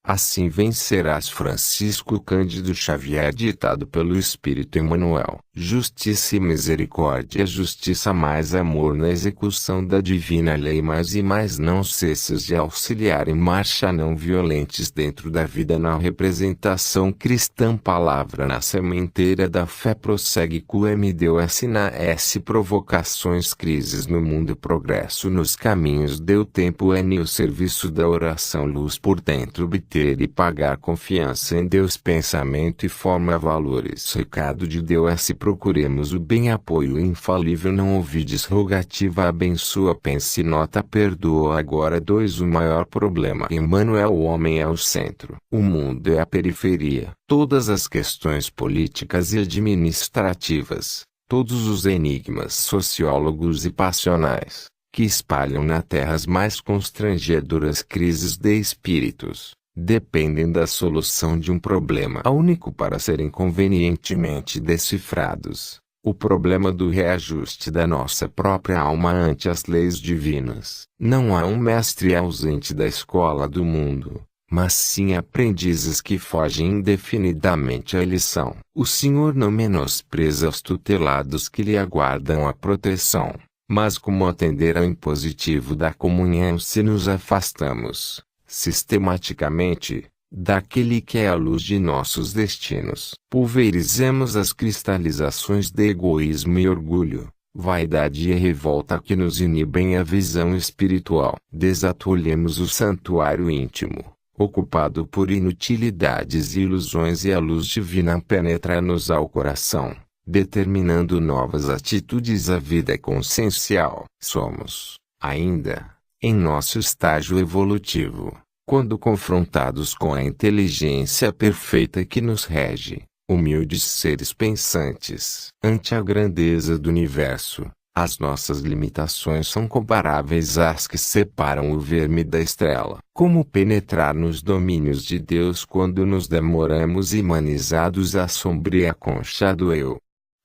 Assim vencerás. Francisco Cândido Xavier. Ditado pelo Espírito Emmanuel. Justiça e misericórdia. Justiça mais amor na execução da divina lei. Mais e mais não cesses de auxiliar em marcha não violentes dentro da vida na representação cristã. Palavra na sementeira da fé. Prossegue QMDOS na S. Provocações, crises no mundo, progresso nos caminhos. Deu tempo N. O serviço da oração, luz por dentro. Obter e pagar, confiança em Deus, pensamento e forma, valores. Recado de Deus. Procuremos o bem, apoio infalível. Não ouvides rogativa, abençoa, pense, nota, perdoa. Agora 2. O maior problema. Emmanuel. O homem é o centro, o mundo é a periferia. Todas as questões políticas e administrativas, todos os enigmas sociólogos e passionais, que espalham na terra as mais constrangedoras crises de espíritos, dependem da solução de um problema único para serem convenientemente decifrados: o problema do reajuste da nossa própria alma ante as leis divinas. Não há um mestre ausente da escola do mundo, mas sim aprendizes que fogem indefinidamente à lição. O Senhor não menospreza os tutelados que lhe aguardam a proteção, mas como atender ao impositivo da comunhão se nos afastamos, sistematicamente, daquele que é a luz de nossos destinos. Pulverizemos as cristalizações de egoísmo e orgulho, vaidade e revolta que nos inibem a visão espiritual. Desatolhemos o santuário íntimo, ocupado por inutilidades e ilusões, e a luz divina penetra-nos ao coração, determinando novas atitudes. A vida é consciencial. Somos, ainda, em nosso estágio evolutivo, quando confrontados com a inteligência perfeita que nos rege, humildes seres pensantes, ante a grandeza do universo, as nossas limitações são comparáveis às que separam o verme da estrela. Como penetrar nos domínios de Deus quando nos demoramos imanizados à sombria concha do eu?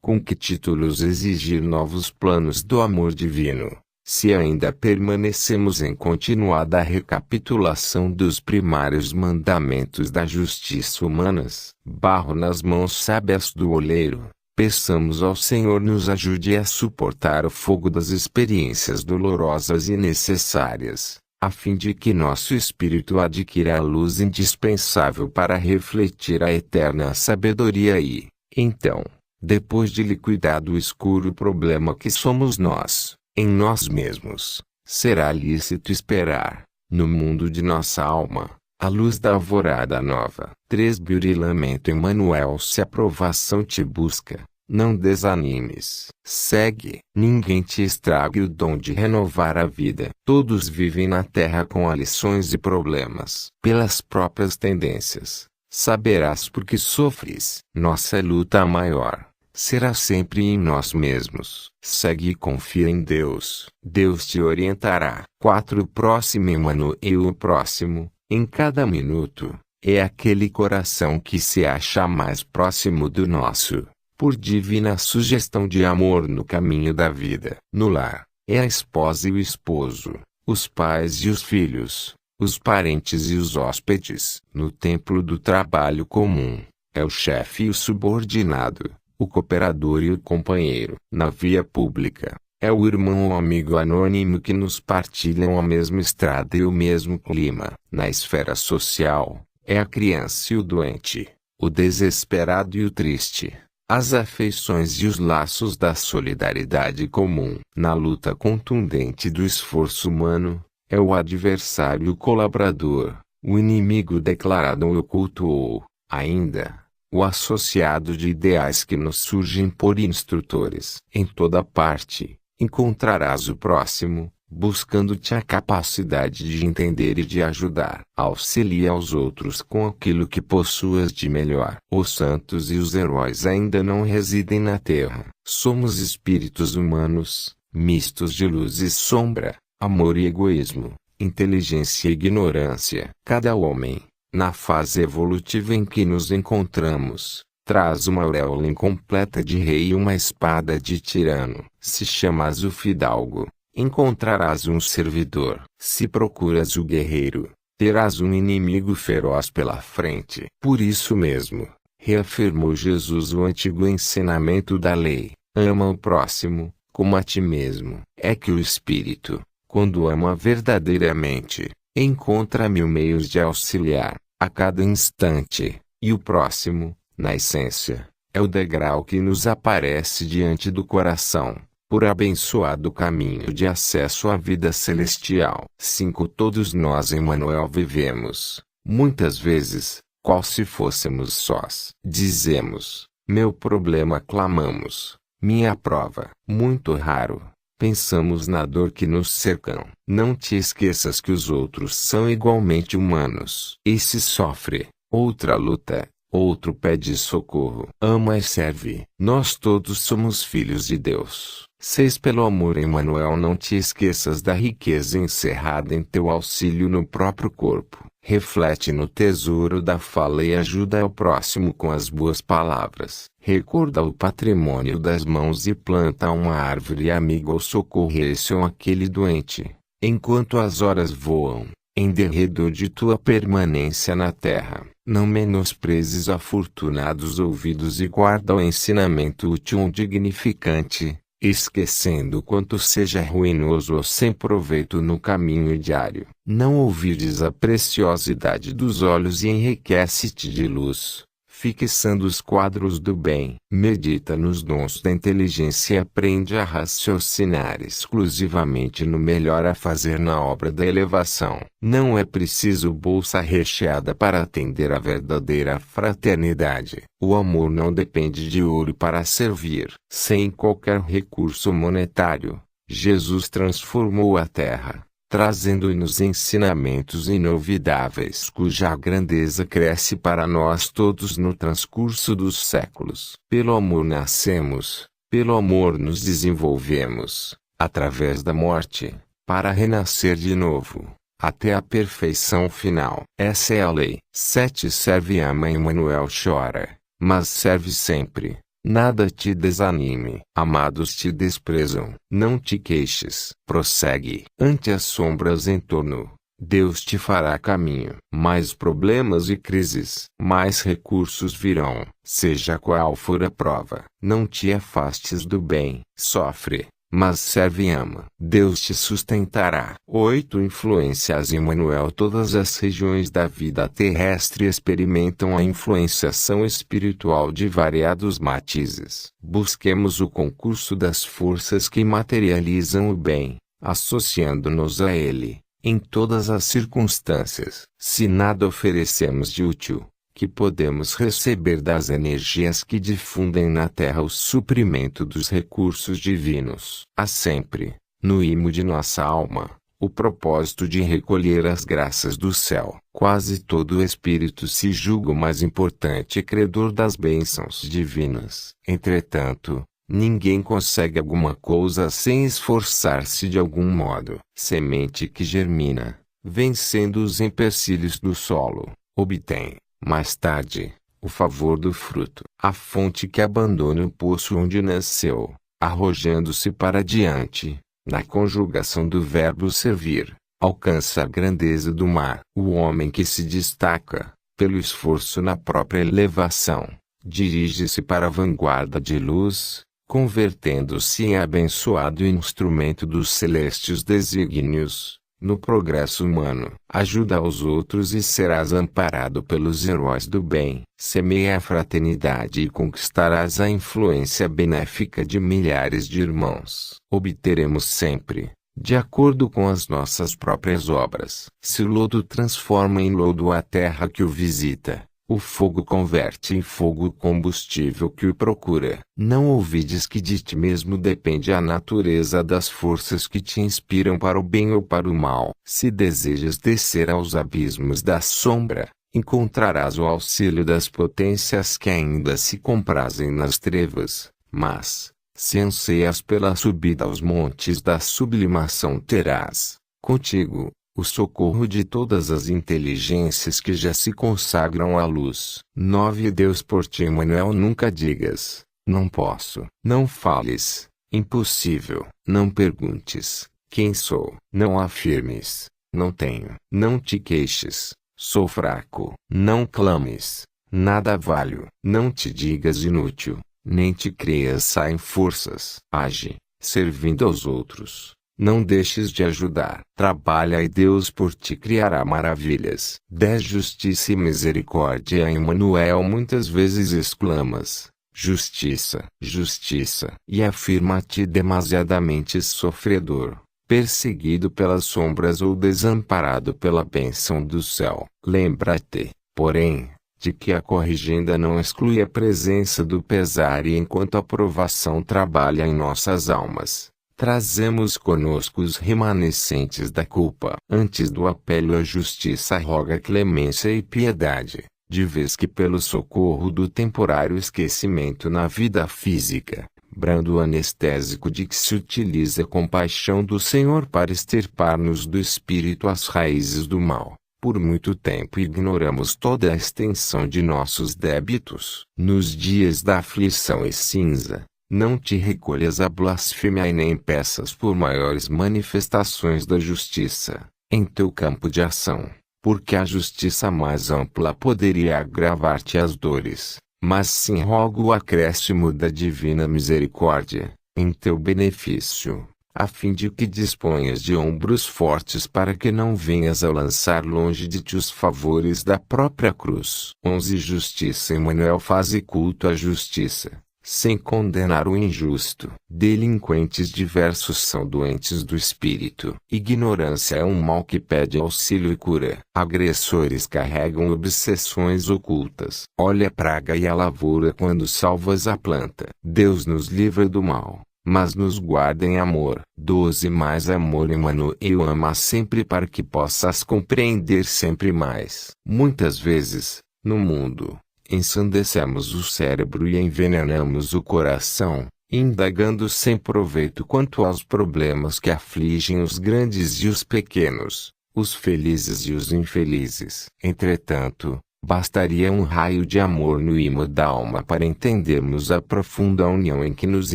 Com que títulos exigir novos planos do amor divino, se ainda permanecemos em continuada recapitulação dos primários mandamentos da justiça humanas? Barro nas mãos sábias do oleiro, peçamos ao Senhor nos ajude a suportar o fogo das experiências dolorosas e necessárias, a fim de que nosso espírito adquira a luz indispensável para refletir a eterna sabedoria e, então, depois de liquidado o escuro problema que somos nós, em nós mesmos, será lícito esperar, no mundo de nossa alma, a luz da alvorada nova. 3. Burilamento. Emmanuel. Se a provação te busca, não desanimes. Segue. Ninguém te estrague o dom de renovar a vida. Todos vivem na terra com lições e problemas. Pelas próprias tendências, saberás por que sofres. Nossa luta maior será sempre em nós mesmos. Segue e confia em Deus. Deus te orientará. 4. Próximo. Emmanuel. O próximo, em cada minuto, é aquele coração que se acha mais próximo do nosso, por divina sugestão de amor no caminho da vida. No lar, é a esposa e o esposo, os pais e os filhos, os parentes e os hóspedes. No templo do trabalho comum, é o chefe e o subordinado, o cooperador e o companheiro. Na via pública, é o irmão ou amigo anônimo que nos partilham a mesma estrada e o mesmo clima. Na esfera social, é a criança e o doente, o desesperado e o triste, as afeições e os laços da solidariedade comum. Na luta contundente do esforço humano, é o adversário e o colaborador, o inimigo declarado ou oculto ou, ainda, o associado de ideais que nos surgem por instrutores. Em toda parte, encontrarás o próximo, buscando-te a capacidade de entender e de ajudar. Auxilia aos outros com aquilo que possuas de melhor. Os santos e os heróis ainda não residem na terra. Somos espíritos humanos, mistos de luz e sombra, amor e egoísmo, inteligência e ignorância. Cada homem, na fase evolutiva em que nos encontramos, traz uma auréola incompleta de rei e uma espada de tirano. Se chamas o fidalgo, encontrarás um servidor. Se procuras o guerreiro, terás um inimigo feroz pela frente. Por isso mesmo, reafirmou Jesus o antigo ensinamento da lei: ama o próximo, como a ti mesmo. É que o Espírito, quando ama verdadeiramente, encontra mil meios de auxiliar, a cada instante, e o próximo, na essência, é o degrau que nos aparece diante do coração, por abençoado caminho de acesso à vida celestial. 5. Todos nós, Emmanuel, vivemos, muitas vezes, qual se fôssemos sós. Dizemos, meu problema, clamamos, minha prova. Muito raro, pensamos na dor que nos cercam. Não te esqueças que os outros são igualmente humanos. Esse sofre, outra luta, outro pede socorro. Ama e serve. Nós todos somos filhos de Deus. 6. Pelo amor, Emmanuel, não te esqueças da riqueza encerrada em teu auxílio no próprio corpo. Reflete no tesouro da fala e ajuda ao próximo com as boas palavras. Recorda o patrimônio das mãos e planta uma árvore amiga ou socorre esse ou aquele doente. Enquanto as horas voam, em derredor de tua permanência na terra, não menosprezes afortunados ouvidos e guarda o ensinamento útil ou dignificante, esquecendo quanto seja ruinoso ou sem proveito no caminho diário. Não ouvides a preciosidade dos olhos e enriquece-te de luz, fixando os quadros do bem. Medita nos dons da inteligência e aprende a raciocinar exclusivamente no melhor a fazer na obra da elevação. Não é preciso bolsa recheada para atender à verdadeira fraternidade. O amor não depende de ouro para servir. Sem qualquer recurso monetário, Jesus transformou a terra, trazendo-nos ensinamentos inovidáveis cuja grandeza cresce para nós todos no transcurso dos séculos. Pelo amor nascemos, pelo amor nos desenvolvemos, através da morte, para renascer de novo, até a perfeição final. Essa é a lei. 7. Serve e ama. Emmanuel chora, mas serve sempre. Nada te desanime. Amados te desprezam. Não te queixes. Prossegue. Ante as sombras em torno, Deus te fará caminho. Mais problemas e crises, mais recursos virão. Seja qual for a prova, não te afastes do bem. Sofre, mas serve e ama. Deus te sustentará. 8. Influências. Emmanuel. Todas as regiões da vida terrestre experimentam a influenciação espiritual de variados matizes. Busquemos o concurso das forças que materializam o bem, associando-nos a ele, em todas as circunstâncias. Se nada oferecemos de útil, que podemos receber das energias que difundem na terra o suprimento dos recursos divinos. Há sempre, no imo de nossa alma, o propósito de recolher as graças do céu. Quase todo o espírito se julga o mais importante credor das bênçãos divinas. Entretanto, ninguém consegue alguma coisa sem esforçar-se de algum modo. Semente que germina, vencendo os empecilhos do solo, obtém, mais tarde, o favor do fruto. A fonte que abandona o poço onde nasceu, arrojando-se para diante, na conjugação do verbo servir, alcança a grandeza do mar. O homem que se destaca, pelo esforço na própria elevação, dirige-se para a vanguarda de luz, convertendo-se em abençoado instrumento dos celestes desígnios. No progresso humano, ajuda aos outros e serás amparado pelos heróis do bem. Semeia a fraternidade e conquistarás a influência benéfica de milhares de irmãos. Obteremos sempre, de acordo com as nossas próprias obras. Se o lodo transforma em lodo a terra que o visita, o fogo converte em fogo o combustível que o procura. Não ouvides que de ti mesmo depende a natureza das forças que te inspiram para o bem ou para o mal. Se desejas descer aos abismos da sombra, encontrarás o auxílio das potências que ainda se comprazem nas trevas. Mas, se anseias pela subida aos montes da sublimação, terás, contigo, o socorro de todas as inteligências que já se consagram à luz. 9. Deus por ti. Emmanuel. Nunca digas, não posso. Não fales, impossível. Não perguntes, quem sou. Não afirmes, Não tenho. Não te queixes. Sou fraco. Não clames. Nada valho. Não te digas inútil, nem te creias sem forças. Age, servindo aos outros. Não deixes de ajudar. Trabalha e Deus por ti criará maravilhas. 10 Justiça e misericórdia. Emmanuel muitas vezes exclamas: justiça, justiça. E afirma-te demasiadamente sofredor, perseguido pelas sombras ou desamparado pela bênção do céu. Lembra-te, porém, de que a corrigenda não exclui a presença do pesar e enquanto a provação trabalha em nossas almas, trazemos conosco os remanescentes da culpa. Antes do apelo à justiça roga clemência e piedade, de vez que pelo socorro do temporário esquecimento na vida física, brando anestésico de que se utiliza a compaixão do Senhor para extirpar-nos do espírito as raízes do mal. Por muito tempo ignoramos toda a extensão de nossos débitos. Nos dias da aflição e cinza, não te recolhas à blasfêmia e nem peças por maiores manifestações da justiça em teu campo de ação, porque a justiça mais ampla poderia agravar-te as dores, mas sim rogo o acréscimo da divina misericórdia, em teu benefício, a fim de que disponhas de ombros fortes para que não venhas a lançar longe de ti os favores da própria cruz. 11 Justiça. Emmanuel faze culto à justiça, sem condenar o injusto. Delinquentes diversos são doentes do espírito. Ignorância é um mal que pede auxílio e cura. Agressores carregam obsessões ocultas. Olha a praga e a lavoura quando salvas a planta. Deus nos livra do mal, mas nos guarda em amor. 12 Mais amor. Emmanuel ama sempre para que possas compreender sempre mais. Muitas vezes, no mundo, ensandecemos o cérebro e envenenamos o coração, indagando sem proveito quanto aos problemas que afligem os grandes e os pequenos, os felizes e os infelizes. Entretanto, bastaria um raio de amor no ímã da alma para entendermos a profunda união em que nos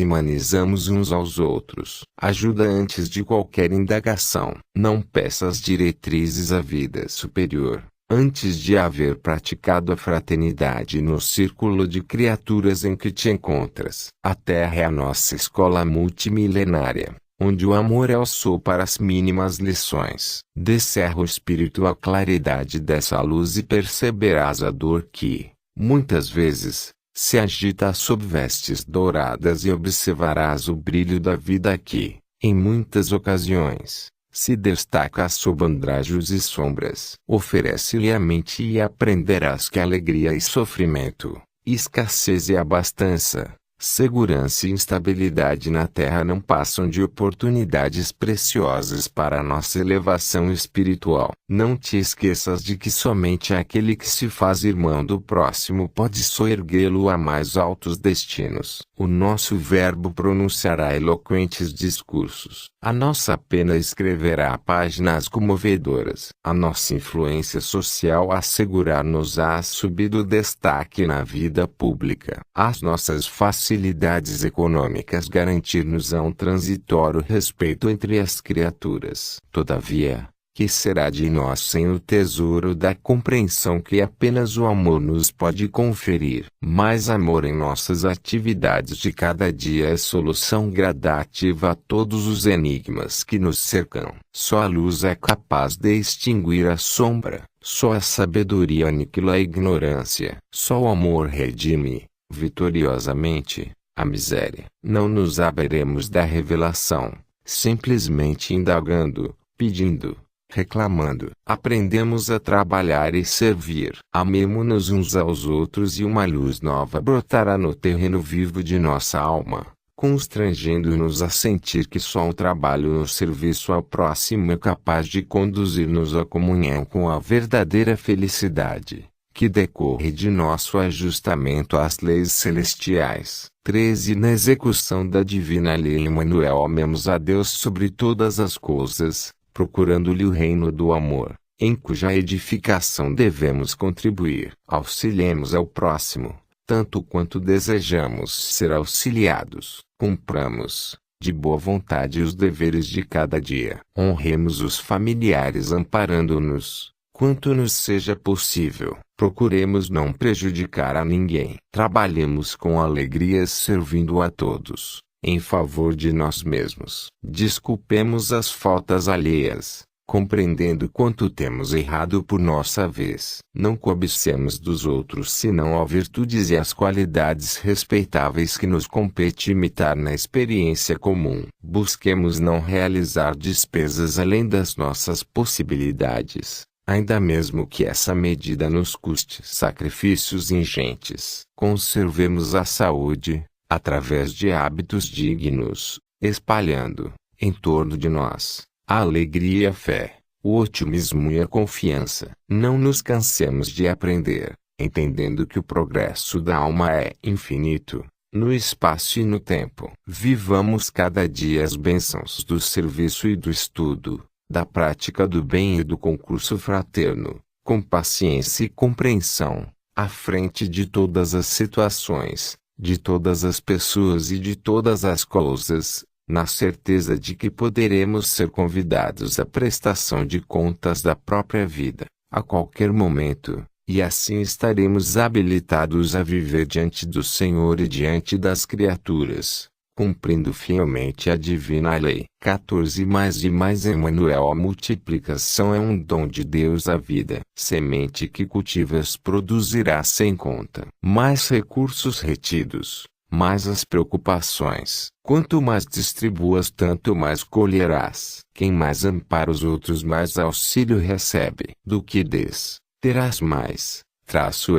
imanizamos uns aos outros. Ajuda antes de qualquer indagação. Não peças diretrizes à vida superior, antes de haver praticado a fraternidade no círculo de criaturas em que te encontras. A Terra é a nossa escola multimilenária, onde o amor é o sol para as mínimas lições. Descerra o espírito à claridade dessa luz e perceberás a dor que, muitas vezes, se agita sob vestes douradas e observarás o brilho da vida que, em muitas ocasiões, se destaca sob andrajos e sombras. Oferece-lhe a mente e aprenderás que alegria e sofrimento, escassez e abastança, segurança e instabilidade na terra não passam de oportunidades preciosas para a nossa elevação espiritual. Não te esqueças de que somente aquele que se faz irmão do próximo pode soerguê-lo a mais altos destinos. O nosso verbo pronunciará eloquentes discursos. A nossa pena escreverá páginas comovedoras. A nossa influência social assegurar-nos-á subido destaque na vida pública. As nossas facilidades econômicas garantir-nos-ão um transitório respeito entre as criaturas. Todavia, que será de nós sem o tesouro da compreensão que apenas o amor nos pode conferir? Mais amor em nossas atividades de cada dia é solução gradativa a todos os enigmas que nos cercam. Só a luz é capaz de extinguir a sombra, só a sabedoria aniquila a ignorância, só o amor redime, vitoriosamente, a miséria. Não nos aberemos da revelação, simplesmente indagando, pedindo, reclamando. Aprendemos a trabalhar e servir. Amemo-nos uns aos outros e uma luz nova brotará no terreno vivo de nossa alma, constrangendo-nos a sentir que só o trabalho no serviço ao próximo é capaz de conduzir-nos à comunhão com a verdadeira felicidade, que decorre de nosso ajustamento às leis celestiais. 13 Na execução da divina lei. Emmanuel amemos a Deus sobre todas as coisas, procurando-lhe o reino do amor, em cuja edificação devemos contribuir. Auxiliemos ao próximo, tanto quanto desejamos ser auxiliados. Cumpramos, de boa vontade os deveres de cada dia. Honremos os familiares amparando-nos, quanto nos seja possível. Procuremos não prejudicar a ninguém. Trabalhemos com alegria servindo a todos, em favor de nós mesmos. Desculpemos as faltas alheias, compreendendo quanto temos errado por nossa vez. Não cobicemos dos outros senão as virtudes e as qualidades respeitáveis que nos compete imitar na experiência comum. Busquemos não realizar despesas além das nossas possibilidades, ainda mesmo que essa medida nos custe sacrifícios ingentes. Conservemos a saúde, através de hábitos dignos, espalhando, em torno de nós, a alegria e a fé, o otimismo e a confiança. Não nos cansemos de aprender, entendendo que o progresso da alma é infinito, no espaço e no tempo. Vivamos cada dia as bênçãos do serviço e do estudo, da prática do bem e do concurso fraterno, com paciência e compreensão, à frente de todas as situações, de todas as pessoas e de todas as coisas, na certeza de que poderemos ser convidados à prestação de contas da própria vida, a qualquer momento, e assim estaremos habilitados a viver diante do Senhor e diante das criaturas, cumprindo fielmente a divina lei. 14 Mais e mais Emmanuel. A multiplicação é um dom de Deus à vida. Semente que cultivas produzirá sem conta. Mais recursos retidos, mais as preocupações. Quanto mais distribuas, tanto mais colherás. Quem mais ampara os outros, mais auxílio recebe. Do que des, terás mais.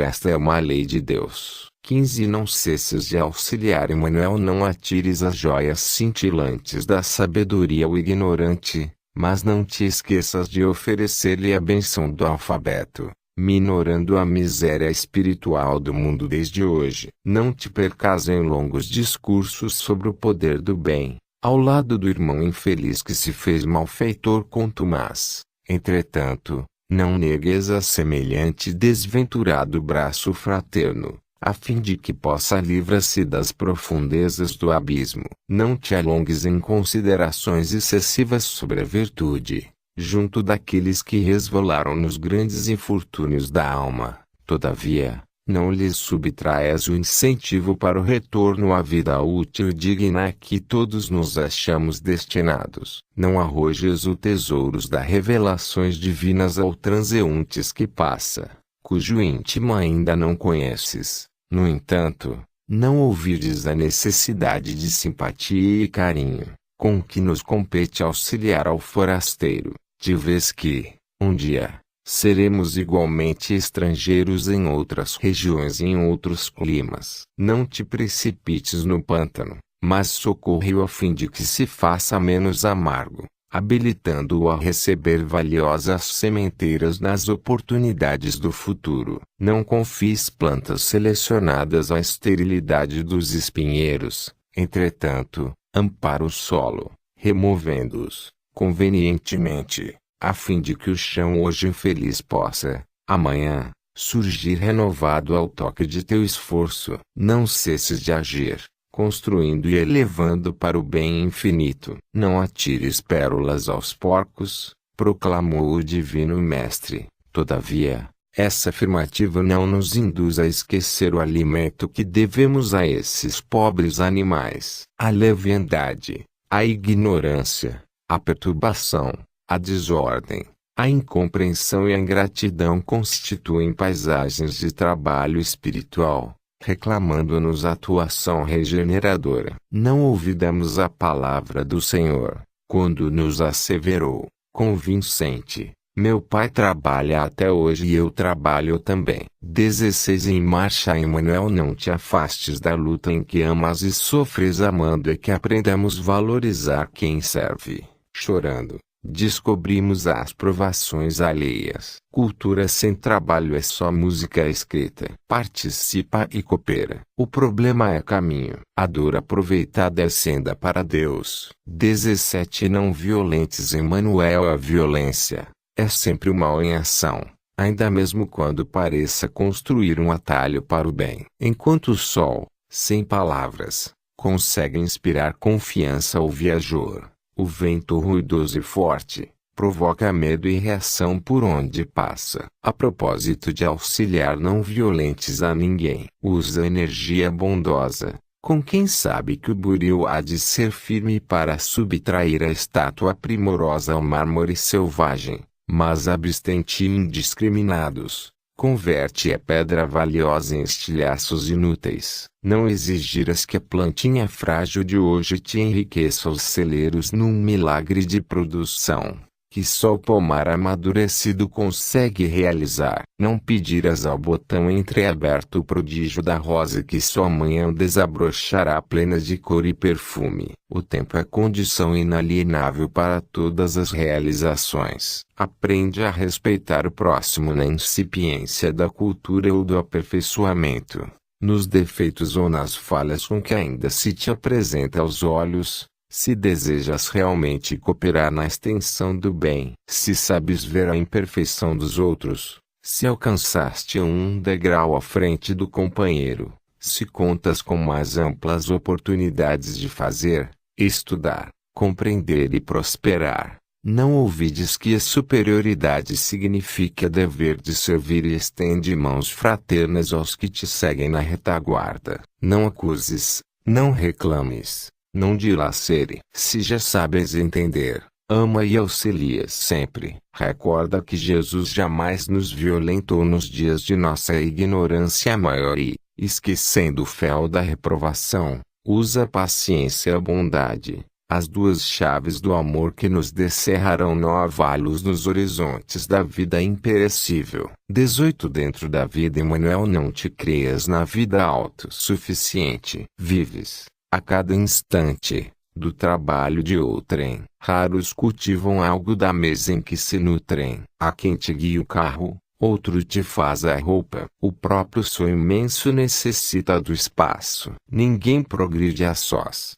Esta é uma lei de Deus. 15 Não cesses de auxiliar Emmanuel. Não atires as joias cintilantes da sabedoria ao ignorante, mas não te esqueças de oferecer-lhe a bênção do alfabeto, minorando a miséria espiritual do mundo desde hoje. Não te percas em longos discursos sobre o poder do bem, ao lado do irmão infeliz que se fez malfeitor contumaz. Entretanto, não negues a semelhante desventurado braço fraterno, a fim de que possa livrar-se das profundezas do abismo. Não te alongues em considerações excessivas sobre a virtude, junto daqueles que resvalaram nos grandes infortúnios da alma. Todavia, não lhes subtraias o incentivo para o retorno à vida útil e digna a que todos nos achamos destinados. Não arrojes os tesouros das revelações divinas ao transeuntes que passa, cujo íntimo ainda não conheces. No entanto, não ouvires a necessidade de simpatia e carinho, com que nos compete auxiliar ao forasteiro, de vez que, um dia, seremos igualmente estrangeiros em outras regiões e em outros climas. Não te precipites no pântano, mas socorre-o a fim de que se faça menos amargo, habilitando-o a receber valiosas sementeiras nas oportunidades do futuro. Não confies plantas selecionadas à esterilidade dos espinheiros, entretanto, ampara o solo, removendo-os, convenientemente, a fim de que o chão hoje infeliz possa, amanhã, surgir renovado ao toque de teu esforço. Não cesses de agir, construindo e elevando para o bem infinito. Não atires pérolas aos porcos, proclamou o Divino Mestre. Todavia, essa afirmativa não nos induz a esquecer o alimento que devemos a esses pobres animais. A leviandade, a ignorância, a perturbação, a desordem, a incompreensão e a ingratidão constituem paisagens de trabalho espiritual, reclamando-nos atuação regeneradora. Não ouvidamos a palavra do Senhor, quando nos asseverou, convincente: meu pai trabalha até hoje e eu trabalho também. 16 Em marcha Emmanuel. Não te afastes da luta em que amas e sofres amando, é que aprendamos valorizar quem serve. Chorando, descobrimos as provações alheias. Cultura sem trabalho é só música escrita. Participa e coopera. O problema é caminho. A dor aproveitada é senda para Deus. 17 Não violentes Emmanuel. A violência é sempre o mal em ação, ainda mesmo quando pareça construir um atalho para o bem. Enquanto o sol, sem palavras, consegue inspirar confiança ao viajor. O vento ruidoso e forte provoca medo e reação por onde passa. A propósito de auxiliar, não violentes a ninguém. Usa energia bondosa, com quem sabe que o buril há de ser firme para subtrair a estátua primorosa ao mármore selvagem, mas abstente indiscriminados. Converte a pedra valiosa em estilhaços inúteis. Não exigirás que a plantinha frágil de hoje te enriqueça os celeiros num milagre de produção que só o pomar amadurecido consegue realizar. Não pedirás ao botão entreaberto o prodígio da rosa que só amanhã desabrochará plena de cor e perfume. O tempo é condição inalienável para todas as realizações. Aprende a respeitar o próximo na incipiência da cultura ou do aperfeiçoamento, nos defeitos ou nas falhas com que ainda se te apresenta aos olhos. Se desejas realmente cooperar na extensão do bem, se sabes ver a imperfeição dos outros, se alcançaste um degrau à frente do companheiro, se contas com mais amplas oportunidades de fazer, estudar, compreender e prosperar, não ouvides que a superioridade significa dever de servir e estende mãos fraternas aos que te seguem na retaguarda. Não acuses, não reclames. Não dilacere. Se já sabes entender, ama e auxilia sempre. Recorda que Jesus jamais nos violentou nos dias de nossa ignorância maior e, esquecendo o fel da reprovação, usa a paciência e a bondade, as duas chaves do amor que nos descerrarão nova luz nos horizontes da vida imperecível. 18 Dentro da vida Emmanuel, não te creias na vida autossuficiente. Vives, a cada instante, do trabalho de outrem. Raros cultivam algo da mesa em que se nutrem. Há quem te guie o carro, outro te faz a roupa. O próprio sonho imenso necessita do espaço. Ninguém progride a sós.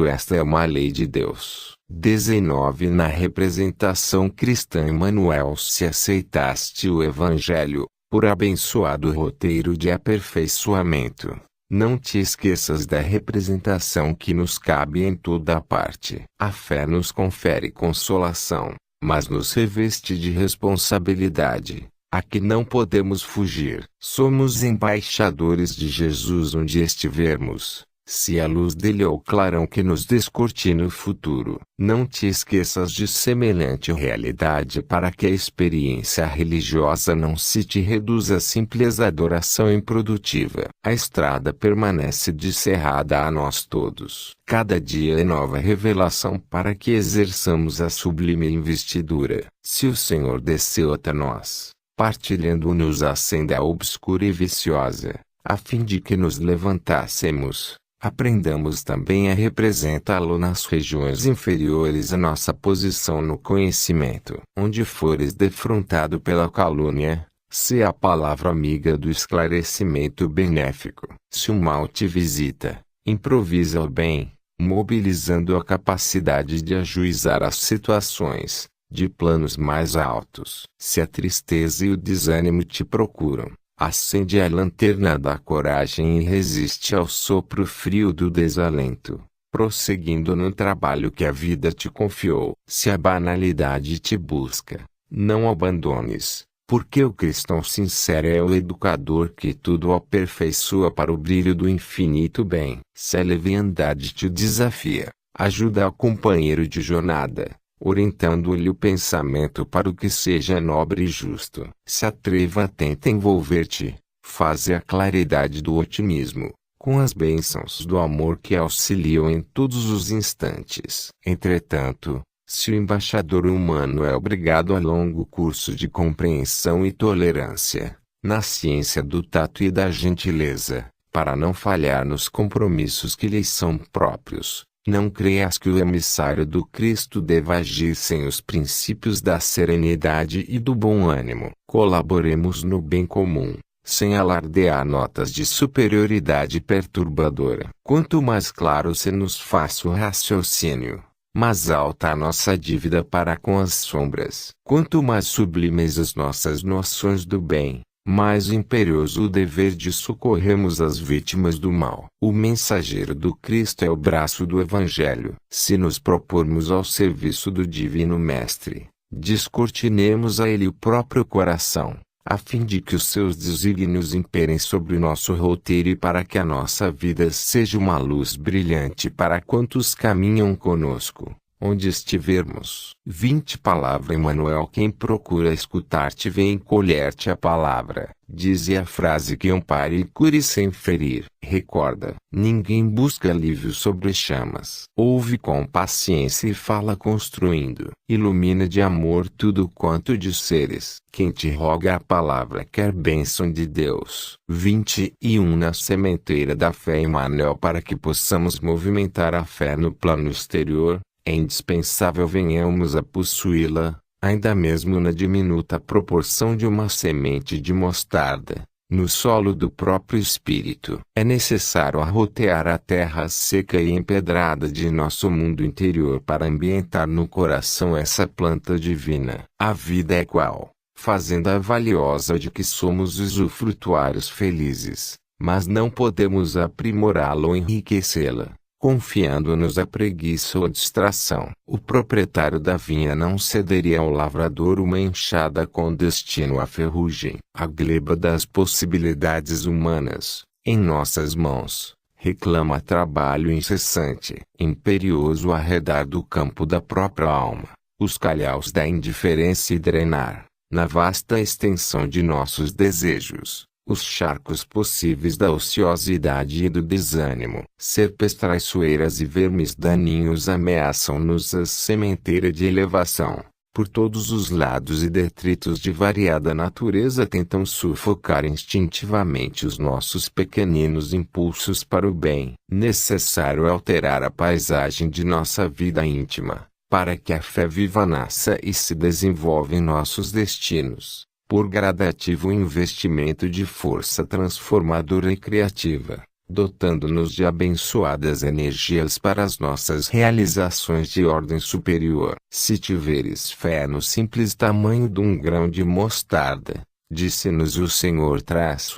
Esta é uma lei de Deus. 19 Na representação cristã Emmanuel, se aceitaste o Evangelho, por abençoado roteiro de aperfeiçoamento, não te esqueças da representação que nos cabe em toda a parte. A fé nos confere consolação, mas nos reveste de responsabilidade, a que não podemos fugir. Somos embaixadores de Jesus onde estivermos. Se a luz dele é o clarão que nos descortina o futuro, não te esqueças de semelhante realidade para que a experiência religiosa não se te reduza a simples adoração improdutiva. A estrada permanece descerrada a nós todos. Cada dia é nova revelação para que exerçamos a sublime investidura. Se o Senhor desceu até nós, partilhando-nos a senda obscura e viciosa, a fim de que nos levantássemos, aprendamos também a representá-lo nas regiões inferiores à nossa posição no conhecimento. Onde fores defrontado pela calúnia, se a palavra amiga do esclarecimento benéfico. Se o mal te visita, improvisa o bem, mobilizando a capacidade de ajuizar as situações, de planos mais altos. Se a tristeza e o desânimo te procuram, acende a lanterna da coragem e resiste ao sopro frio do desalento, prosseguindo no trabalho que a vida te confiou. Se a banalidade te busca, não abandones, porque o cristão sincero é o educador que tudo aperfeiçoa para o brilho do infinito bem. Se a leviandade te desafia, ajuda ao companheiro de jornada, orientando-lhe o pensamento para o que seja nobre e justo. Se a treva tenta envolver-te, faze a claridade do otimismo, com as bênçãos do amor que auxiliam em todos os instantes. Entretanto, se o embaixador humano é obrigado a longo curso de compreensão e tolerância, na ciência do tato e da gentileza, para não falhar nos compromissos que lhes são próprios, não creias que o emissário do Cristo deva agir sem os princípios da serenidade e do bom ânimo. Colaboremos no bem comum, sem alardear notas de superioridade perturbadora. Quanto mais claro se nos faça o raciocínio, mais alta a nossa dívida para com as sombras. Quanto mais sublimes as nossas noções do bem, mais imperioso o dever de socorrermos as vítimas do mal. O mensageiro do Cristo é o braço do Evangelho. Se nos propormos ao serviço do Divino Mestre, descortinemos a ele o próprio coração, a fim de que os seus desígnios imperem sobre o nosso roteiro e para que a nossa vida seja uma luz brilhante para quantos caminham conosco, onde estivermos. 20 Palavra Emmanuel. Quem procura escutar-te vem colher-te a palavra. Dize a frase que ampare e cure sem ferir. Recorda, ninguém busca alívio sobre chamas. Ouve com paciência e fala construindo. Ilumina de amor tudo quanto disseres. Quem te roga a palavra quer bênção de Deus. 21 Na sementeira da fé Emmanuel. Para que possamos movimentar a fé no plano exterior, é indispensável venhamos a possuí-la, ainda mesmo na diminuta proporção de uma semente de mostarda, no solo do próprio espírito. É necessário arrotear a terra seca e empedrada de nosso mundo interior para ambientar no coração essa planta divina. A vida é qual, fazenda valiosa de que somos usufrutuários felizes, mas não podemos aprimorá-la ou enriquecê-la, confiando-nos à preguiça ou à distração. O proprietário da vinha não cederia ao lavrador uma enxada com destino à ferrugem. A gleba das possibilidades humanas, em nossas mãos, reclama trabalho incessante, imperioso arredar do campo da própria alma, os calhaus da indiferença e drenar, na vasta extensão de nossos desejos, os charcos possíveis da ociosidade e do desânimo. Serpes traiçoeiras e vermes daninhos ameaçam-nos a sementeira de elevação. Por todos os lados e detritos de variada natureza tentam sufocar instintivamente os nossos pequeninos impulsos para o bem. Necessário alterar a paisagem de nossa vida íntima, para que a fé viva nasça e se desenvolva em nossos destinos, por gradativo investimento de força transformadora e criativa, dotando-nos de abençoadas energias para as nossas realizações de ordem superior. Se tiveres fé no simples tamanho de um grão de mostarda, disse-nos o Senhor,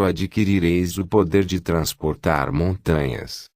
adquirireis o poder de transportar montanhas.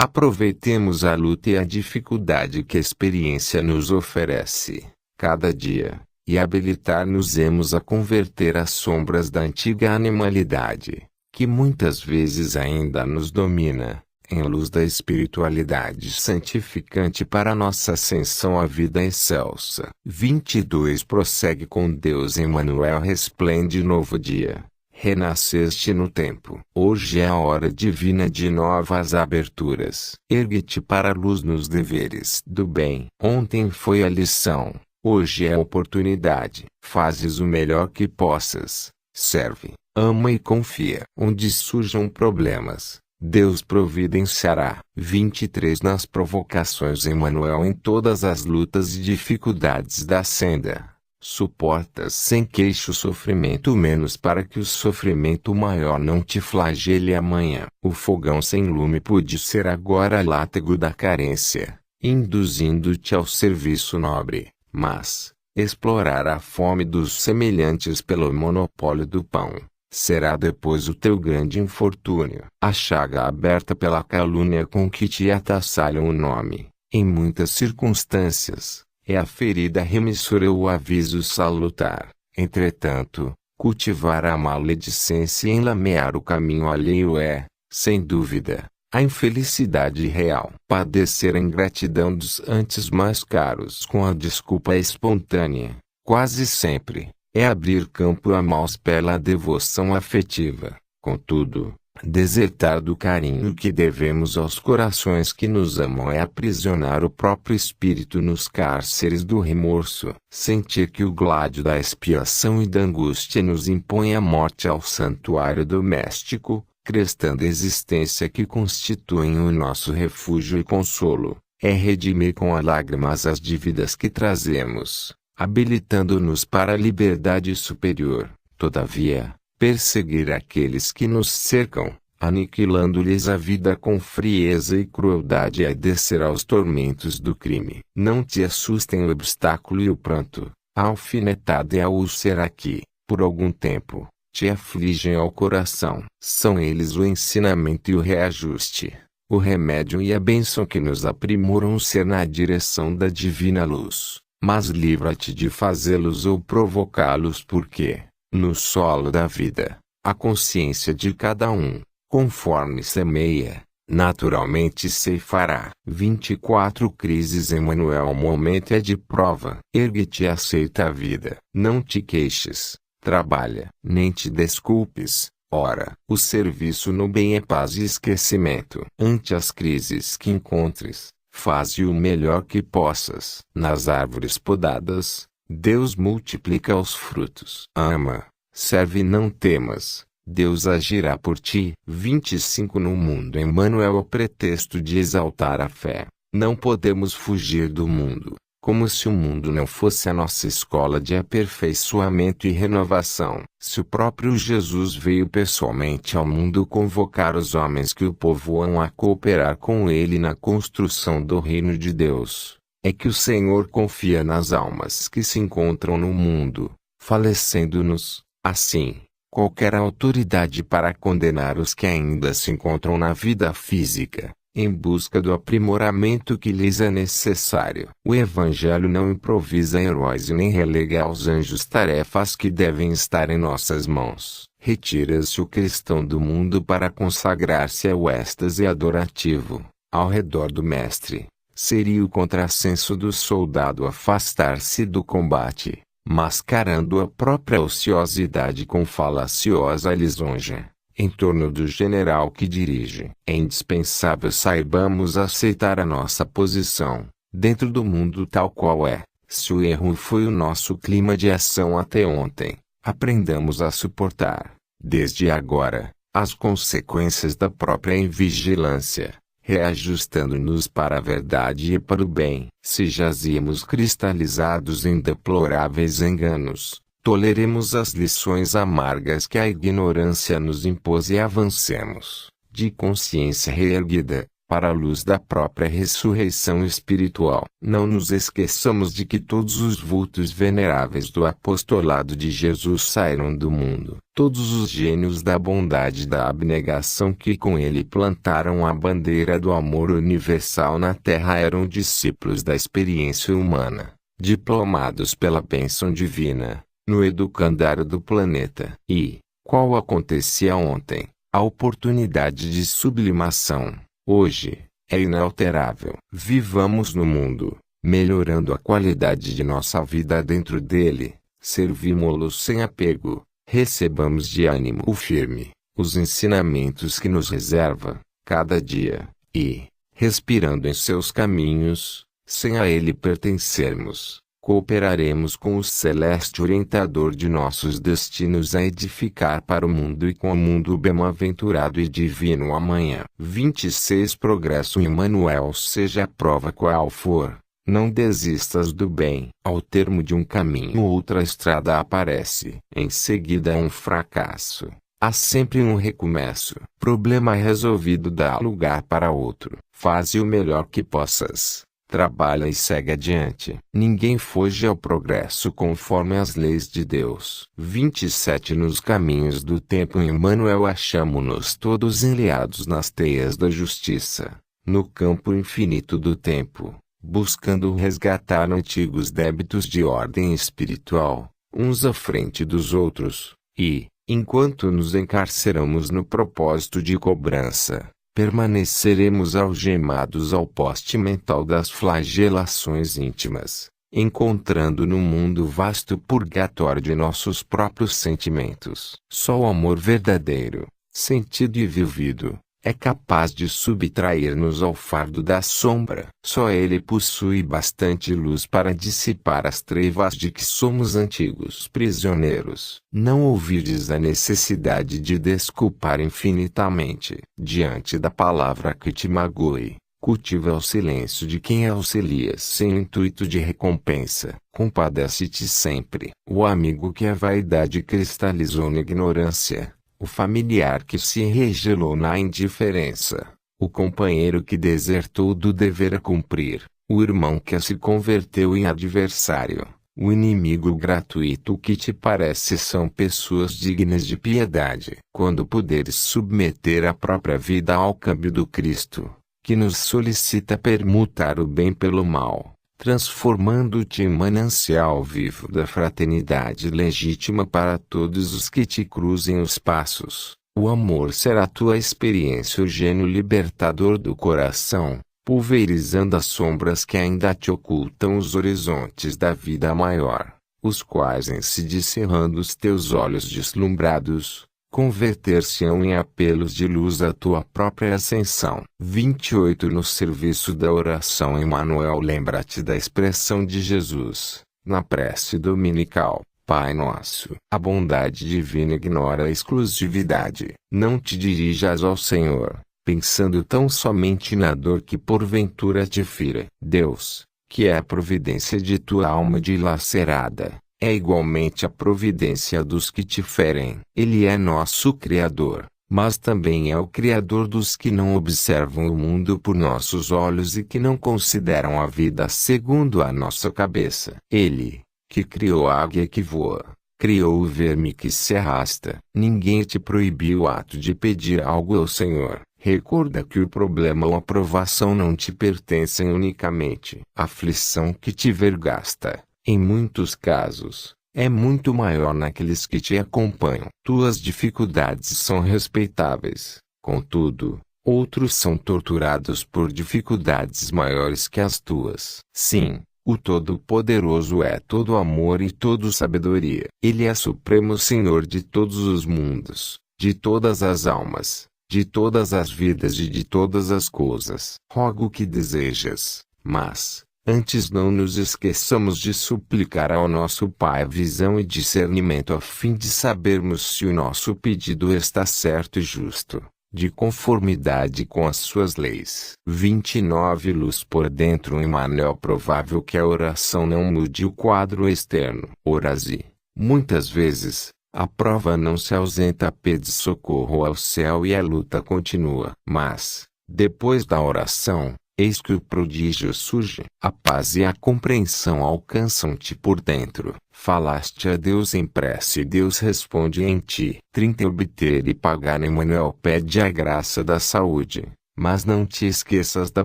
Aproveitemos a luta e a dificuldade que a experiência nos oferece, cada dia, e habilitar-nos-emos a converter as sombras da antiga animalidade, que muitas vezes ainda nos domina, em luz da espiritualidade santificante para nossa ascensão à vida excelsa. 22 Prossegue com Deus. Emmanuel resplende novo dia. Renasceste no tempo. Hoje é a hora divina de novas aberturas. Ergue-te para a luz nos deveres do bem. Ontem foi a lição. Hoje é a oportunidade. Fazes o melhor que possas. Serve, ama e confia. Onde surjam problemas, Deus providenciará. 23 Nas provocações. Emmanuel. Em todas as lutas e dificuldades da senda, suportas sem queixo o sofrimento menos para que o sofrimento maior não te flagele amanhã. O fogão sem lume pode ser agora látego da carência, induzindo-te ao serviço nobre. Mas, explorar a fome dos semelhantes pelo monopólio do pão, será depois o teu grande infortúnio. A chaga aberta pela calúnia com que te atassalham o nome, em muitas circunstâncias, é a ferida remissora ou o aviso salutar. Entretanto, cultivar a maledicência e enlamear o caminho alheio é, sem dúvida, a infelicidade real. Padecer a ingratidão dos antes mais caros com a desculpa espontânea, quase sempre, é abrir campo a maus pela devoção afetiva. Contudo, desertar do carinho que devemos aos corações que nos amam é aprisionar o próprio espírito nos cárceres do remorso. Sentir que o gládio da expiação e da angústia nos impõe a morte ao santuário doméstico, crestã da existência que constituem o nosso refúgio e consolo, é redimir com a lágrimas as dívidas que trazemos, habilitando-nos para a liberdade superior. Todavia, perseguir aqueles que nos cercam, aniquilando-lhes a vida com frieza e crueldade, é descer aos tormentos do crime. Não te assustem o obstáculo e o pranto, a alfinetada e a úlcera que, por algum tempo, te afligem ao coração. São eles o ensinamento e o reajuste, o remédio e a bênção que nos aprimoram o ser na direção da divina luz. Mas livra-te de fazê-los ou provocá-los porque, no solo da vida, a consciência de cada um, conforme semeia, naturalmente ceifará. 24 Crises Emmanuel. O momento é de prova. Ergue-te e aceita a vida. Não te queixes, trabalha. Nem te desculpes, ora. O serviço no bem é paz e esquecimento. Ante as crises que encontres, faze o melhor que possas. Nas árvores podadas, Deus multiplica os frutos. Ama, serve e não temas. Deus agirá por ti. 25 No mundo Emmanuel. O pretexto de exaltar a fé. Não podemos fugir do mundo, como se o mundo não fosse a nossa escola de aperfeiçoamento e renovação. Se o próprio Jesus veio pessoalmente ao mundo convocar os homens que o povoam a cooperar com ele na construção do reino de Deus, é que o Senhor confia nas almas que se encontram no mundo, falecendo-nos, assim, qualquer autoridade para condenar os que ainda se encontram na vida física, em busca do aprimoramento que lhes é necessário. O Evangelho não improvisa heróis e nem relega aos anjos tarefas que devem estar em nossas mãos. Retira-se o cristão do mundo para consagrar-se ao êxtase adorativo, ao redor do Mestre. Seria o contrassenso do soldado afastar-se do combate, mascarando a própria ociosidade com falaciosa lisonja, em torno do general que dirige. É indispensável saibamos aceitar a nossa posição, dentro do mundo tal qual é. Se o erro foi o nosso clima de ação até ontem, aprendamos a suportar, desde agora, as consequências da própria invigilância, reajustando-nos para a verdade e para o bem. Se jazíamos cristalizados em deploráveis enganos, toleremos as lições amargas que a ignorância nos impôs e avancemos, de consciência reerguida, para a luz da própria ressurreição espiritual. Não nos esqueçamos de que todos os vultos veneráveis do apostolado de Jesus saíram do mundo. Todos os gênios da bondade e da abnegação que com ele plantaram a bandeira do amor universal na terra eram discípulos da experiência humana, diplomados pela bênção divina, no educandário do planeta. E, qual acontecia ontem, a oportunidade de sublimação, hoje, é inalterável. Vivamos no mundo, melhorando a qualidade de nossa vida dentro dele, servimo-lo sem apego, recebamos de ânimo firme os ensinamentos que nos reserva, cada dia, e, respirando em seus caminhos, sem a ele pertencermos, cooperaremos com o celeste orientador de nossos destinos a edificar para o mundo e com o mundo bem-aventurado e divino amanhã. 26 Progresso Emmanuel. Seja a prova qual for, não desistas do bem. Ao termo de um caminho outra estrada aparece. Em seguida um fracasso. Há sempre um recomeço. Problema resolvido dá lugar para outro. Faze o melhor que possas. Trabalha e segue adiante. Ninguém foge ao progresso conforme as leis de Deus. 27 Nos caminhos do tempo Emmanuel. Achamo-nos todos enleados nas teias da justiça, no campo infinito do tempo, buscando resgatar antigos débitos de ordem espiritual, uns à frente dos outros, e, enquanto nos encarceramos no propósito de cobrança, permaneceremos algemados ao poste mental das flagelações íntimas, encontrando no mundo vasto purgatório de nossos próprios sentimentos. Só o amor verdadeiro, sentido e vivido, é capaz de subtrair-nos ao fardo da sombra. Só ele possui bastante luz para dissipar as trevas de que somos antigos prisioneiros. Não ouvides a necessidade de desculpar infinitamente, diante da palavra que te magoe. Cultiva o silêncio de quem auxilia sem intuito de recompensa. Compadece-te sempre. O amigo que a vaidade cristalizou na ignorância, o familiar que se regelou na indiferença, o companheiro que desertou do dever a cumprir, o irmão que se converteu em adversário, O inimigo gratuito que te parece são pessoas dignas de piedade. Quando puderes submeter a própria vida ao câmbio do Cristo, que nos solicita permutar o bem pelo mal, transformando-te em manancial vivo da fraternidade legítima para todos os que te cruzem os passos, o amor será tua experiência, o gênio libertador do coração, pulverizando as sombras que ainda te ocultam os horizontes da vida maior, os quais em se descerrando os teus olhos deslumbrados, converter-se-ão em apelos de luz à tua própria ascensão. 28 No serviço da oração Emmanuel, lembra-te da expressão de Jesus, na prece dominical: Pai Nosso. A bondade divina ignora a exclusividade. Não te dirijas ao Senhor, pensando tão somente na dor que porventura te fira. Deus, que é a providência de tua alma dilacerada, é igualmente a providência dos que te ferem. Ele é nosso Criador, mas também é o Criador dos que não observam o mundo por nossos olhos e que não consideram a vida segundo a nossa cabeça. Ele, que criou a águia que voa, criou o verme que se arrasta. Ninguém te proibiu o ato de pedir algo ao Senhor. Recorda que o problema ou a provação não te pertencem unicamente. A aflição que te vergasta, em muitos casos, é muito maior naqueles que te acompanham. Tuas dificuldades são respeitáveis, contudo, outros são torturados por dificuldades maiores que as tuas. Sim, o Todo-Poderoso é todo amor e todo sabedoria. Ele é Supremo Senhor de todos os mundos, de todas as almas, de todas as vidas e de todas as coisas. Rogo o que desejas, mas, antes não nos esqueçamos de suplicar ao nosso Pai visão e discernimento a fim de sabermos se o nosso pedido está certo e justo, de conformidade com as suas leis. 29 Luz por dentro. Emmanuel, provável que a oração não mude o quadro externo. Orase. Muitas vezes, a prova não se ausenta, pede socorro ao céu e a luta continua. Mas, depois da oração, eis que o prodígio surge. A paz e a compreensão alcançam-te por dentro. Falaste a Deus em prece e Deus responde em ti. 30 Obter e pagar. Emmanuel pede a graça da saúde, mas não te esqueças da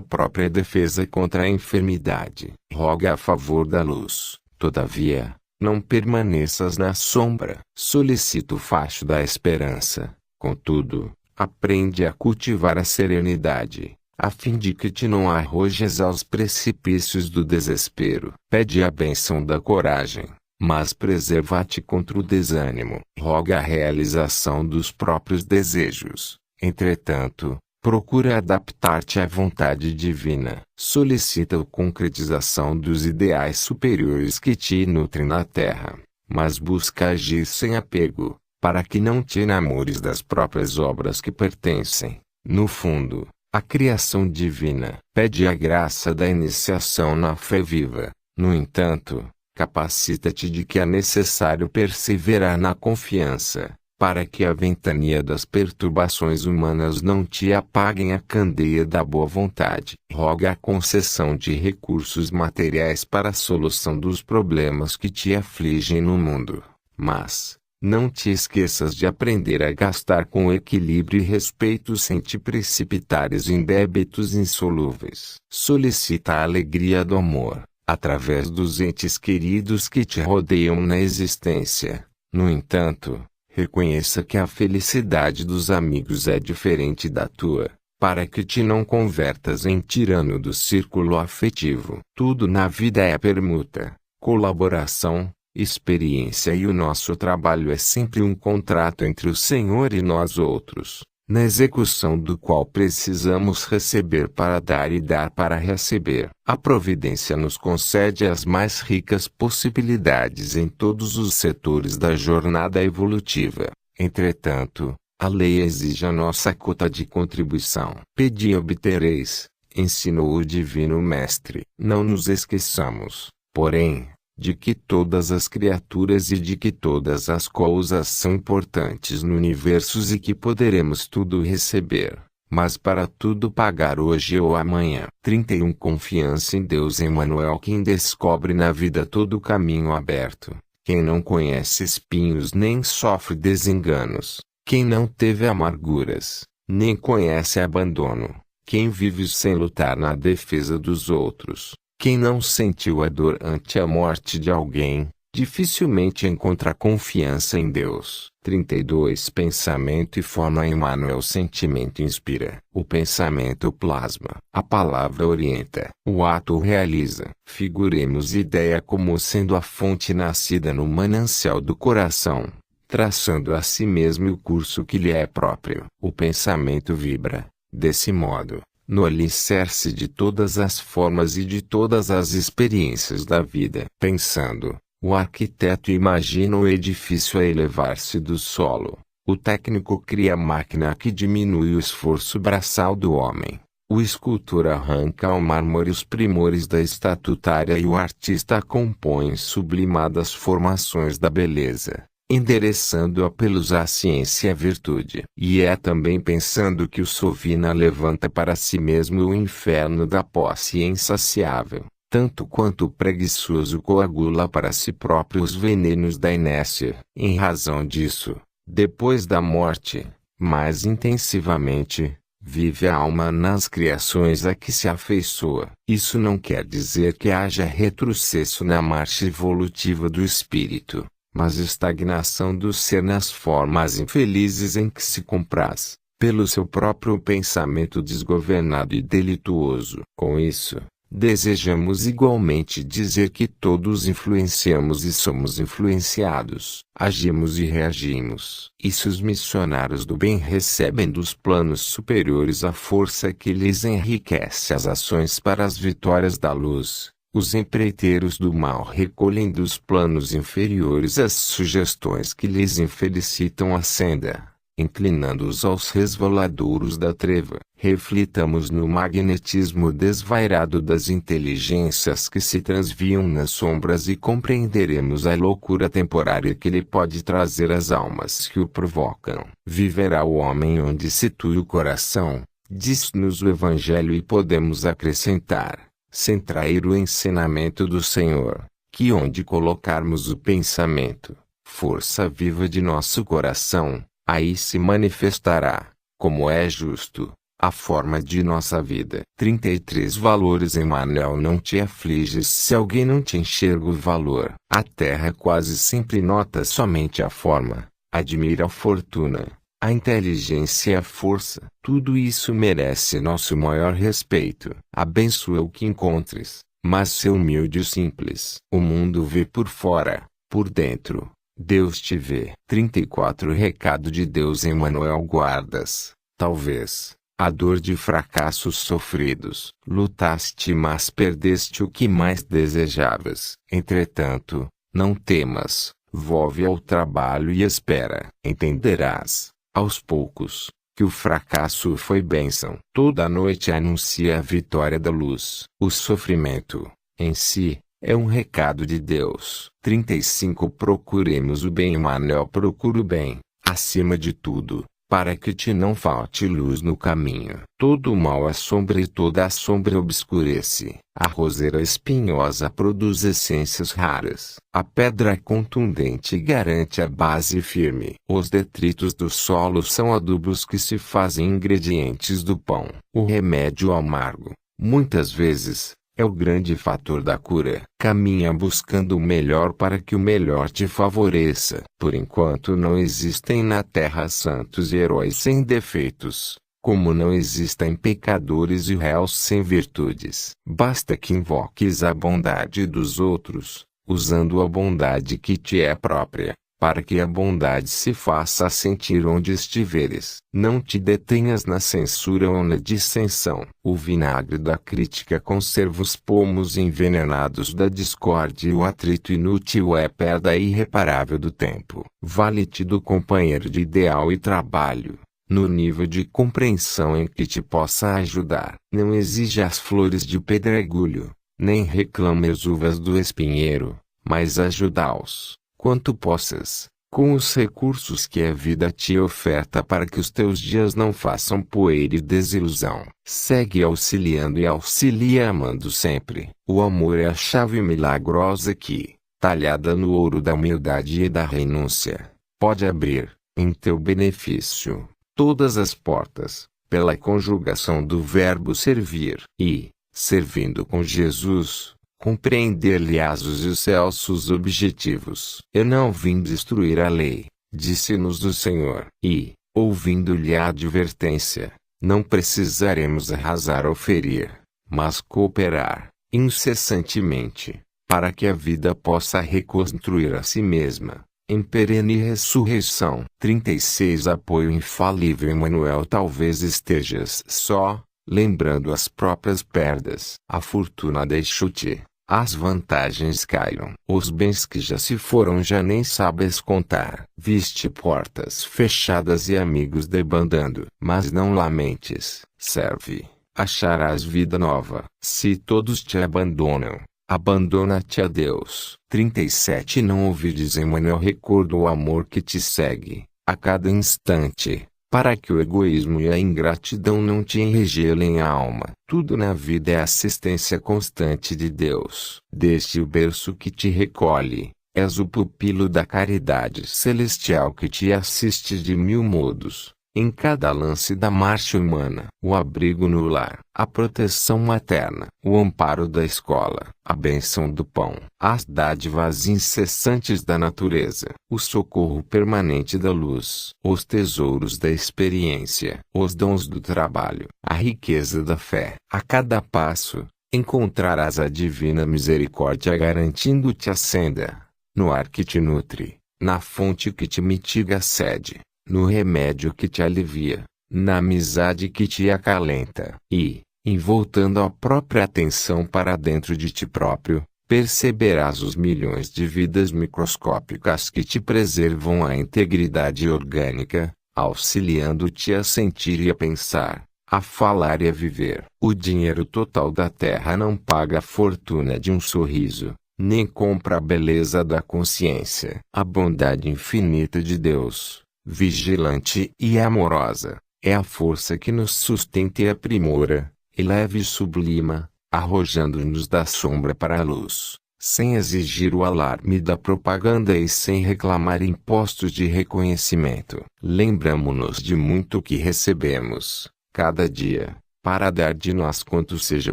própria defesa contra a enfermidade. Roga a favor da luz. Todavia, não permaneças na sombra. Solicita o facho da esperança. Contudo, aprende a cultivar a serenidade, a fim de que te não arrojes aos precipícios do desespero. Pede a bênção da coragem, mas preserva-te contra o desânimo. Roga a realização dos próprios desejos. Entretanto, procura adaptar-te à vontade divina. Solicita a concretização dos ideais superiores que te nutrem na terra, mas busca agir sem apego, para que não te enamores das próprias obras que pertencem, no fundo, à criação divina. Pede a graça da iniciação na fé viva. No entanto, capacita-te de que é necessário perseverar na confiança, para que a ventania das perturbações humanas não te apaguem a candeia da boa vontade. Roga a concessão de recursos materiais para a solução dos problemas que te afligem no mundo. Mas, não te esqueças de aprender a gastar com equilíbrio e respeito sem te precipitares em débitos insolúveis. Solicita a alegria do amor, através dos entes queridos que te rodeiam na existência. No entanto, reconheça que a felicidade dos amigos é diferente da tua, para que te não convertas em tirano do círculo afetivo. Tudo na vida é permuta, colaboração, experiência, e o nosso trabalho é sempre um contrato entre o Senhor e nós outros, na execução do qual precisamos receber para dar e dar para receber. A providência nos concede as mais ricas possibilidades em todos os setores da jornada evolutiva. Entretanto, a lei exige a nossa cota de contribuição. Pedi e obtereis, ensinou o Divino Mestre. Não nos esqueçamos, porém, de que todas as criaturas e de que todas as coisas são importantes no universo e que poderemos tudo receber, mas para tudo pagar hoje ou amanhã. 31 Confiança em Deus Emmanuel. Quem descobre na vida todo o caminho aberto, quem não conhece espinhos nem sofre desenganos, quem não teve amarguras, nem conhece abandono, quem vive sem lutar na defesa dos outros, quem não sentiu a dor ante a morte de alguém, dificilmente encontra confiança em Deus. 32 Pensamento e forma. Emmanuel. O sentimento inspira, o pensamento plasma, a palavra orienta, o ato realiza. Figuremos ideia como sendo a fonte nascida no manancial do coração, traçando a si mesmo o curso que lhe é próprio. O pensamento vibra, desse modo, no alicerce de todas as formas e de todas as experiências da vida. Pensando, o arquiteto imagina o edifício a elevar-se do solo. O técnico cria a máquina que diminui o esforço braçal do homem. O escultor arranca ao mármore os primores da estatutária e o artista compõe sublimadas formações da beleza, endereçando apelos à ciência e à virtude. E é também pensando que o Sovina levanta para si mesmo o inferno da posse insaciável, tanto quanto o preguiçoso coagula para si próprio os venenos da inércia. Em razão disso, depois da morte, mais intensivamente, vive a alma nas criações a que se afeiçoa. Isso não quer dizer que haja retrocesso na marcha evolutiva do espírito, mas estagnação do ser nas formas infelizes em que se compraz, pelo seu próprio pensamento desgovernado e delituoso. Com isso, desejamos igualmente dizer que todos influenciamos e somos influenciados, agimos e reagimos. E se os missionários do bem recebem dos planos superiores a força que lhes enriquece as ações para as vitórias da luz, os empreiteiros do mal recolhem dos planos inferiores as sugestões que lhes infelicitam a senda, inclinando-os aos resvaladouros da treva. Reflitamos no magnetismo desvairado das inteligências que se transviam nas sombras e compreenderemos a loucura temporária que lhe pode trazer as almas que o provocam. Viverá o homem onde situe o coração, diz-nos o Evangelho, e podemos acrescentar, sem trair o ensinamento do Senhor, que onde colocarmos o pensamento, força viva de nosso coração, aí se manifestará, como é justo, a forma de nossa vida. 33 Valores. Emmanuel. Não te afliges se alguém não te enxerga o valor. A terra quase sempre nota somente a forma, admira a fortuna, a inteligência e a força. Tudo isso merece nosso maior respeito. Abençoa o que encontres, mas ser humilde e simples. O mundo vê por fora, por dentro Deus te vê. 34 Recado de Deus. Emmanuel. Guardas, talvez, a dor de fracassos sofridos. Lutaste, mas perdeste o que mais desejavas. Entretanto, não temas, volve ao trabalho e espera. Entenderás, aos poucos, que o fracasso foi bênção. Toda noite anuncia a vitória da luz. O sofrimento, em si, é um recado de Deus. 35 Procuremos o bem. Emmanuel. Procura o bem, acima de tudo, para que te não falte luz no caminho. Todo o mal é sombra e toda a sombra obscurece. A roseira espinhosa produz essências raras. A pedra contundente garante a base firme. Os detritos do solo são adubos que se fazem ingredientes do pão. O remédio amargo, muitas vezes, é o grande fator da cura. Caminha buscando o melhor para que o melhor te favoreça. Por enquanto não existem na terra santos e heróis sem defeitos, como não existem pecadores e réus sem virtudes. Basta que invoques a bondade dos outros, usando a bondade que te é própria, para que a bondade se faça sentir onde estiveres. Não te detenhas na censura ou na dissensão. O vinagre da crítica conserva os pomos envenenados da discórdia, e o atrito inútil é perda irreparável do tempo. Vale-te do companheiro de ideal e trabalho, no nível de compreensão em que te possa ajudar. Não exija as flores de pedregulho, nem reclame as uvas do espinheiro, mas ajuda-os, quanto possas, com os recursos que a vida te oferta para que os teus dias não façam poeira e desilusão. Segue auxiliando e auxilia amando sempre. O amor é a chave milagrosa que, talhada no ouro da humildade e da renúncia, pode abrir, em teu benefício, todas as portas, pela conjugação do verbo servir e, servindo com Jesus, compreender-lhe-ás os excelsos objetivos. Eu não vim destruir a lei, disse-nos o Senhor, e, ouvindo-lhe a advertência, não precisaremos arrasar ou ferir, mas cooperar, incessantemente, para que a vida possa reconstruir a si mesma, em perene ressurreição. 36 Apoio infalível. Emmanuel. Talvez estejas só, lembrando as próprias perdas. A fortuna deixou-te, as vantagens caíram. Os bens que já se foram já nem sabes contar. Viste portas fechadas e amigos debandando. Mas não lamentes, serve, acharás vida nova. Se todos te abandonam, abandona-te a Deus. 37 Não ouvides Emmanuel. Recorda o amor que te segue, a cada instante, para que o egoísmo e a ingratidão não te enregelem a alma. Tudo na vida é assistência constante de Deus. Desde o berço que te recolhe, és o pupilo da caridade celestial que te assiste de mil modos, em cada lance da marcha humana. O abrigo no lar, a proteção materna, o amparo da escola, a bênção do pão, as dádivas incessantes da natureza, o socorro permanente da luz, os tesouros da experiência, os dons do trabalho, a riqueza da fé. A cada passo, encontrarás a divina misericórdia garantindo-te a senda, no ar que te nutre, na fonte que te mitiga a sede, no remédio que te alivia, na amizade que te acalenta. E, voltando a própria atenção para dentro de ti próprio, perceberás os milhões de vidas microscópicas que te preservam a integridade orgânica, auxiliando-te a sentir e a pensar, a falar e a viver. O dinheiro total da terra não paga a fortuna de um sorriso, nem compra a beleza da consciência. A bondade infinita de Deus, vigilante e amorosa, é a força que nos sustenta e aprimora, eleva e sublima, arrojando-nos da sombra para a luz, sem exigir o alarme da propaganda e sem reclamar impostos de reconhecimento. Lembramo-nos de muito que recebemos, cada dia, para dar de nós quanto seja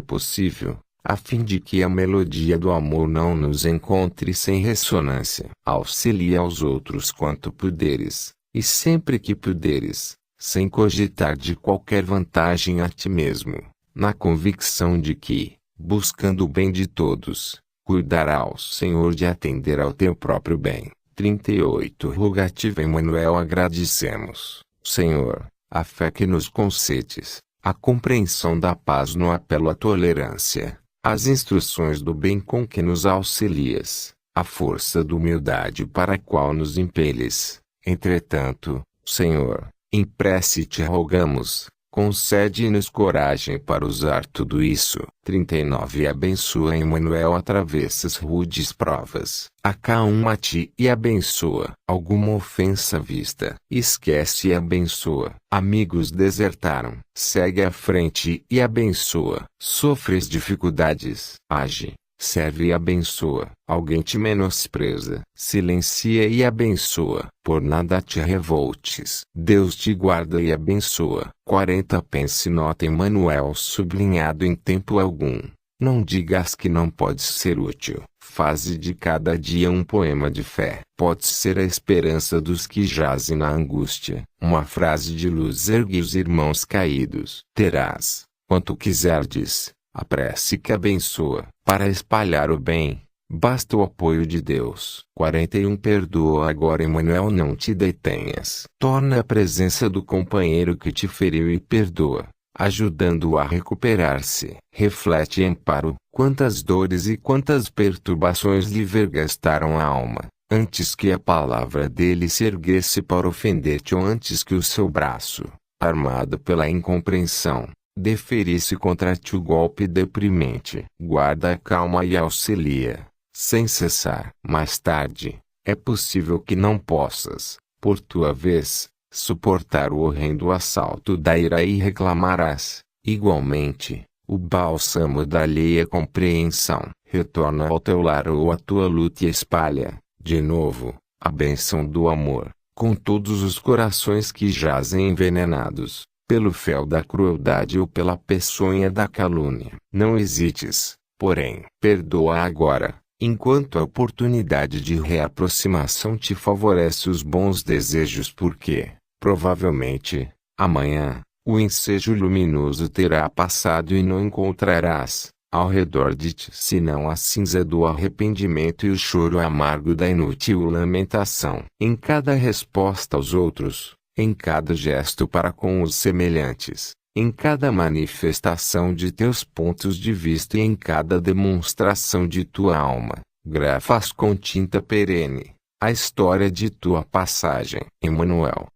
possível, a fim de que a melodia do amor não nos encontre sem ressonância. Auxilia aos outros quanto puderes, e sempre que puderes, sem cogitar de qualquer vantagem a ti mesmo, na convicção de que, buscando o bem de todos, cuidará o Senhor de atender ao teu próprio bem. 38 Rogativa. Emmanuel. Agradecemos, Senhor, a fé que nos concedes, a compreensão da paz no apelo à tolerância, as instruções do bem com que nos auxilias, a força da humildade para a qual nos impeles. Entretanto, Senhor, em prece te rogamos, concede-nos coragem para usar tudo isso. 39 Abençoa. Emmanuel. Atravessas rudes provas, acalma-te e abençoa. Alguma ofensa vista, esquece e abençoa. Amigos desertaram, segue à frente e abençoa. Sofres dificuldades, age, serve e abençoa. Alguém te menospreza, silencia e abençoa. Por nada te revoltes. Deus te guarda e abençoa. 40 Pense. Nota. Emmanuel. Sublinhado em tempo algum. Não digas que não podes ser útil. Faze de cada dia um poema de fé. Pode ser a esperança dos que jazem na angústia. Uma frase de luz ergue os irmãos caídos. Terás, quanto quiserdes, a prece que abençoa. Para espalhar o bem, basta o apoio de Deus. 41 Perdoa agora. Emmanuel. Não te detenhas. Torna a presença do companheiro que te feriu e perdoa, ajudando-o a recuperar-se. Reflete e amparo. Quantas dores e quantas perturbações lhe vergastaram a alma, antes que a palavra dele se erguesse para ofender-te ou antes que o seu braço, armado pela incompreensão, deferisse contra ti o golpe deprimente. Guarda a calma e auxilia, sem cessar. Mais tarde, É possível que não possas, por tua vez, suportar o horrendo assalto da ira e reclamarás, igualmente, o bálsamo da alheia compreensão. Retorna ao teu lar ou à tua luta e espalha, de novo, a bênção do amor, com todos os corações que jazem envenenados, pelo fel da crueldade ou pela peçonha da calúnia. Não hesites, porém, perdoa agora, enquanto a oportunidade de reaproximação te favorece os bons desejos, porque, provavelmente, amanhã, o ensejo luminoso terá passado e não encontrarás, ao redor de ti, senão a cinza do arrependimento e o choro amargo da inútil lamentação. Em cada resposta aos outros, em cada gesto para com os semelhantes, em cada manifestação de teus pontos de vista e em cada demonstração de tua alma, grafas com tinta perene a história de tua passagem. Emmanuel.